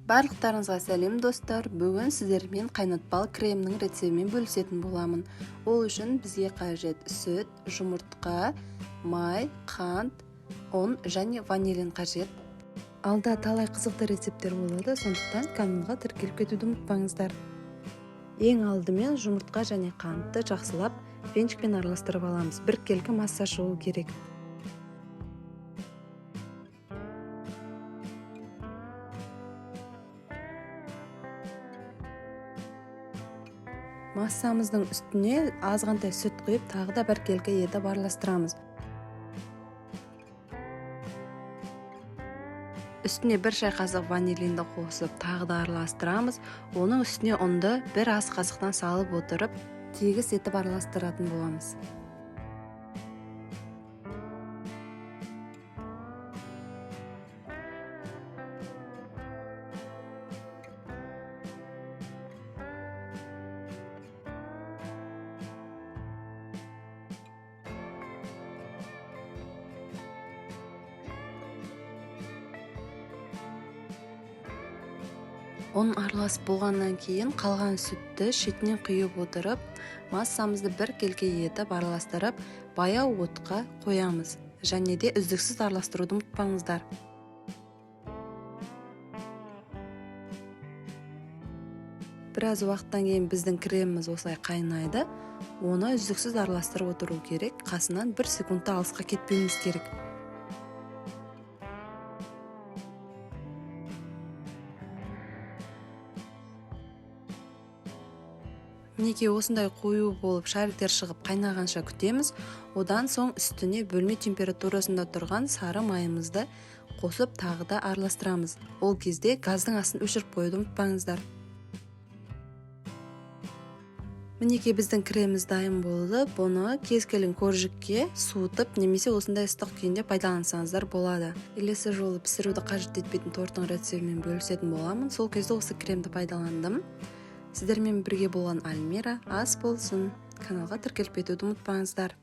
Барлықтарыңызға сәлем достар. Бүгін сіздермен қайнатпалы кремнің рецептімен бөлісетін боламын. Ол үшін бізге қажет сүт, жұмыртқа, май, қант, ұн және ванилин қажет. Алда талай қызықты рецепттер болады, сондықтан каналға тіркеліп кетуді ұмытпаңыздар. Ең алдымен жұмыртқа және қантты жақсылап венчикпен араластырып аламыз. Біркелкі масса шығу керек. Массамыздың үстіне азғантай сүт құйып, тағы да біркелкі етіп араластырамыз. Үстіне бір шай қасық ванилинді қосып, тағы да араластырамыз. Оның үстіне ұнды бір ас қасықтан салып отырып, тегіс етіп араластыратын боламыз. Оның араласып болғаннан кейін қалған сүтті шетінен құйып отырып, массамызды біркелкі етіп араластырып, баяу отқа қоямыз. Және де үздіксіз араластыруды ұмытпаңыздар. Біраз уақыттан кейін біздің креміміз осылай қайнайды. Оны үздіксіз араластырып отыру керек. Қасынан 1 секундта алысқа кетпеуіміз керек. Мінекей осындай қою болып шариктер шығып қайнағанша күтеміз. Одан соң үстіне бөлме температурасында тұрған сары майымызды қосып тағы да араластырамыз. Ол кезде газдың астын өшіріп қоюды ұмытпаңыздар. Мінекей біздің креміміз дайын болды. Бұны кез келген коржикке суытып, немесе осындай ыстық күйінде пайдалансаңыздар болады. Келесі жолы пісіруді қажет етпейтін торттың рецептімен бөлісетін боламын. Сол кезде осы кремді пайдаландым. Сіздермен бірге болған Альмира ас болсын. Каналға тіркеліп кетуді ұмытпаңыздар.